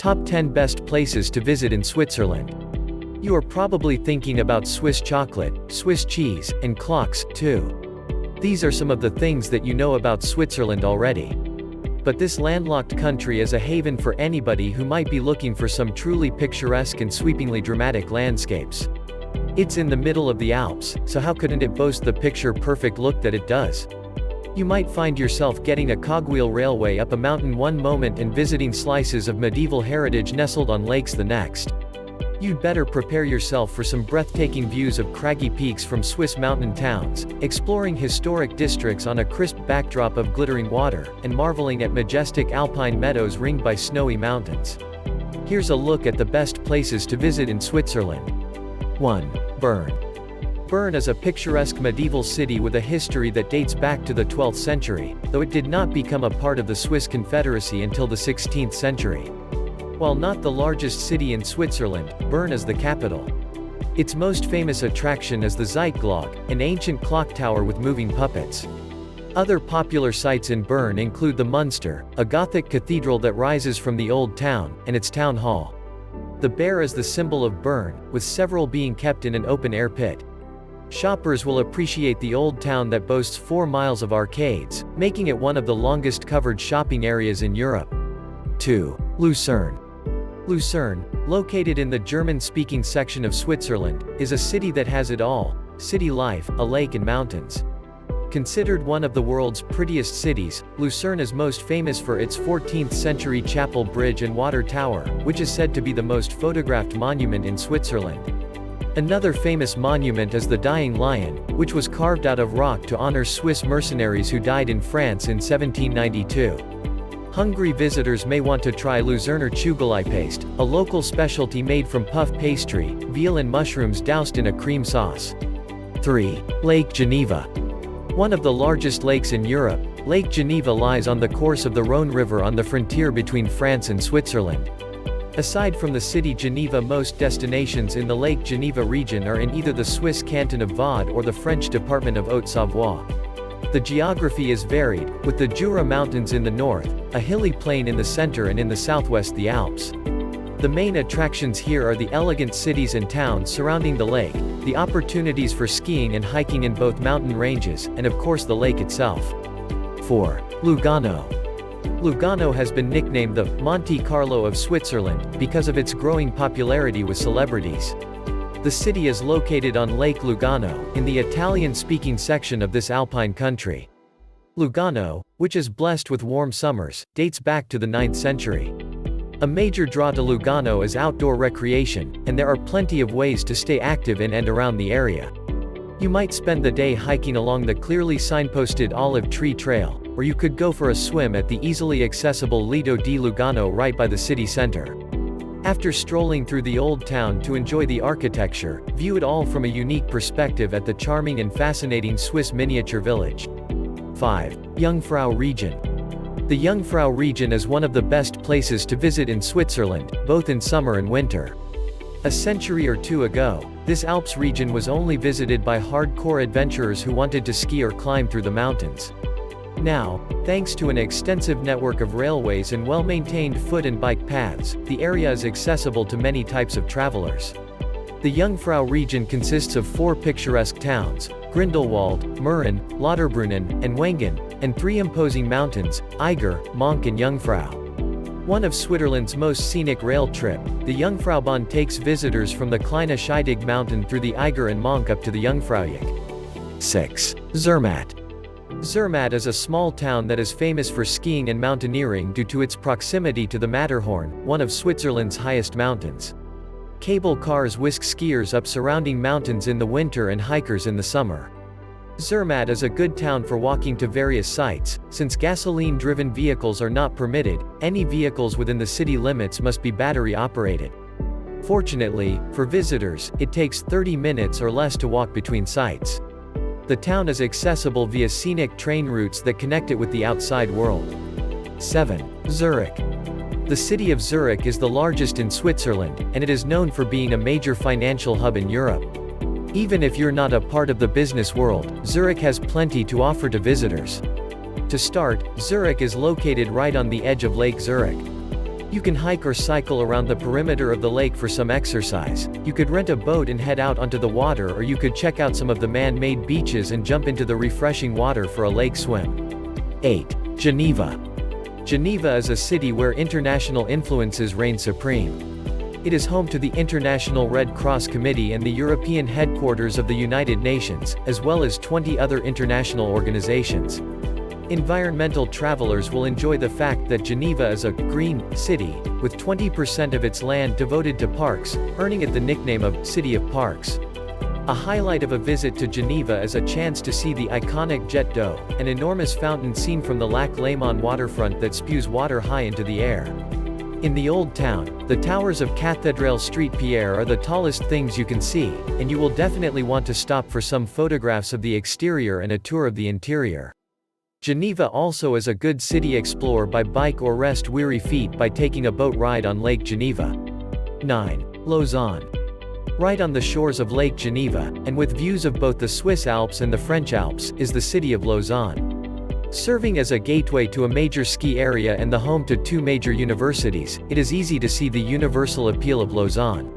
Top 10 Best Places to Visit in Switzerland. You are probably thinking about Swiss chocolate, Swiss cheese, and clocks, too. These are some of the things that you know about Switzerland already. But this landlocked country is a haven for anybody who might be looking for some truly picturesque and sweepingly dramatic landscapes. It's in the middle of the Alps, so how couldn't it boast the picture-perfect look that it does? You might find yourself getting a cogwheel railway up a mountain one moment and visiting slices of medieval heritage nestled on lakes the next. You'd better prepare yourself for some breathtaking views of craggy peaks from Swiss mountain towns, exploring historic districts on a crisp backdrop of glittering water, and marveling at majestic alpine meadows ringed by snowy mountains. Here's a look at the best places to visit in Switzerland. 1. Bern. Bern is a picturesque medieval city with a history that dates back to the 12th century, though it did not become a part of the Swiss Confederacy until the 16th century. While not the largest city in Switzerland, Bern is the capital. Its most famous attraction is the Zeitglock, an ancient clock tower with moving puppets. Other popular sites in Bern include the Münster, a Gothic cathedral that rises from the old town, and its town hall. The bear is the symbol of Bern, with several being kept in an open-air pit. Shoppers will appreciate the old town that boasts 4 miles of arcades, making it one of the longest covered shopping areas in Europe. 2. Lucerne. Lucerne, located in the German-speaking section of Switzerland, is a city that has it all: city life, a lake and mountains. Considered one of the world's prettiest cities, Lucerne is most famous for its 14th-century chapel bridge and water tower, which is said to be the most photographed monument in Switzerland. Another famous monument is the Dying Lion, which was carved out of rock to honor Swiss mercenaries who died in France in 1792. Hungry visitors may want to try Luzerner Zugelei paste, a local specialty made from puff pastry, veal and mushrooms doused in a cream sauce. 3. Lake Geneva. One of the largest lakes in Europe, Lake Geneva lies on the course of the Rhône River on the frontier between France and Switzerland. Aside from the city Geneva, most destinations in the Lake Geneva region are in either the Swiss canton of Vaud or the French department of Haute-Savoie. The geography is varied, with the Jura Mountains in the north, a hilly plain in the center, and in the southwest the Alps. The main attractions here are the elegant cities and towns surrounding the lake, the opportunities for skiing and hiking in both mountain ranges, and of course the lake itself. 4. Lugano. Lugano has been nicknamed the Monte Carlo of Switzerland because of its growing popularity with celebrities. The city is located on Lake Lugano, in the Italian-speaking section of this alpine country. Lugano, which is blessed with warm summers, dates back to the 9th century. A major draw to Lugano is outdoor recreation, and there are plenty of ways to stay active in and around the area. You might spend the day hiking along the clearly signposted Olive Tree Trail, or you could go for a swim at the easily accessible Lido di Lugano right by the city center. After strolling through the old town to enjoy the architecture, view it all from a unique perspective at the charming and fascinating Swiss miniature village. 5. Youngfrau Region. The Youngfrau Region is one of the best places to visit in Switzerland, both in summer and winter. A century or two ago, this Alps region was only visited by hardcore adventurers who wanted to ski or climb through the mountains. Now, thanks to an extensive network of railways and well-maintained foot and bike paths, the area is accessible to many types of travelers. The Youngfrau region consists of 4 picturesque towns: Grindelwald, Mürren, Lauterbrunnen, and Wengen, and 3 imposing mountains: Eiger, Monk and Jungfrau. One of Switzerland's most scenic rail trip, the Jungfraubahn takes visitors from the Kleine Scheidig mountain through the Eiger and Monk up to the Jungfraujoch. 6. Zermatt. Zermatt is a small town that is famous for skiing and mountaineering due to its proximity to the Matterhorn, one of Switzerland's highest mountains. Cable cars whisk skiers up surrounding mountains in the winter and hikers in the summer. Zermatt is a good town for walking to various sites. Since gasoline-driven vehicles are not permitted, any vehicles within the city limits must be battery-operated. Fortunately, for visitors, it takes 30 minutes or less to walk between sites. The town is accessible via scenic train routes that connect it with the outside world. 7. Zurich. The city of Zurich is the largest in Switzerland, and it is known for being a major financial hub in Europe. Even if you're not a part of the business world, Zurich has plenty to offer to visitors. To start, Zurich is located right on the edge of Lake Zurich. You can hike or cycle around the perimeter of the lake for some exercise. You could rent a boat and head out onto the water, or you could check out some of the man-made beaches and jump into the refreshing water for a lake swim. 8. Geneva. Geneva is a city where international influences reign supreme. It is home to the International Red Cross Committee and the European headquarters of the United Nations, as well as 20 other international organizations. Environmental travelers will enjoy the fact that Geneva is a green city, with 20% of its land devoted to parks, earning it the nickname of City of Parks. A highlight of a visit to Geneva is a chance to see the iconic Jet d'eau, an enormous fountain seen from the Lac Léman waterfront that spews water high into the air. In the Old Town, the towers of Cathédrale Street Pierre are the tallest things you can see, and you will definitely want to stop for some photographs of the exterior and a tour of the interior. Geneva also is a good city explore by bike or rest weary feet by taking a boat ride on Lake Geneva. 9. Lausanne. Right on the shores of Lake Geneva, and with views of both the Swiss Alps and the French Alps, is the city of Lausanne. Serving as a gateway to a major ski area and the home to 2 major universities, it is easy to see the universal appeal of Lausanne.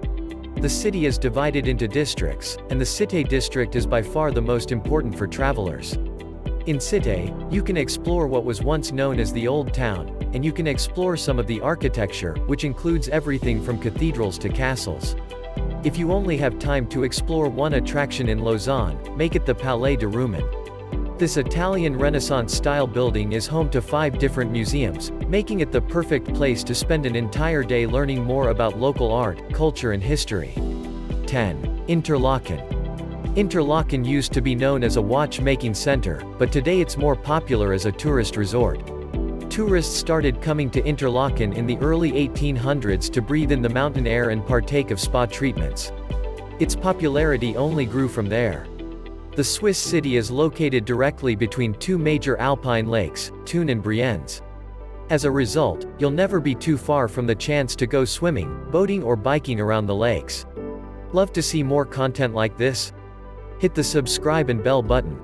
The city is divided into districts, and the Cité district is by far the most important for travelers. In Cité, you can explore what was once known as the Old Town, and you can explore some of the architecture, which includes everything from cathedrals to castles. If you only have time to explore one attraction in Lausanne, make it the Palais de Rumine. This Italian Renaissance-style building is home to 5 different museums, making it the perfect place to spend an entire day learning more about local art, culture and history. 10. Interlaken. Interlaken used to be known as a watch-making center, but today it's more popular as a tourist resort. Tourists started coming to Interlaken in the early 1800s to breathe in the mountain air and partake of spa treatments. Its popularity only grew from there. The Swiss city is located directly between 2 major alpine lakes, Thun and Brienz. As a result, you'll never be too far from the chance to go swimming, boating or biking around the lakes. Love to see more content like this? Hit the subscribe and bell button.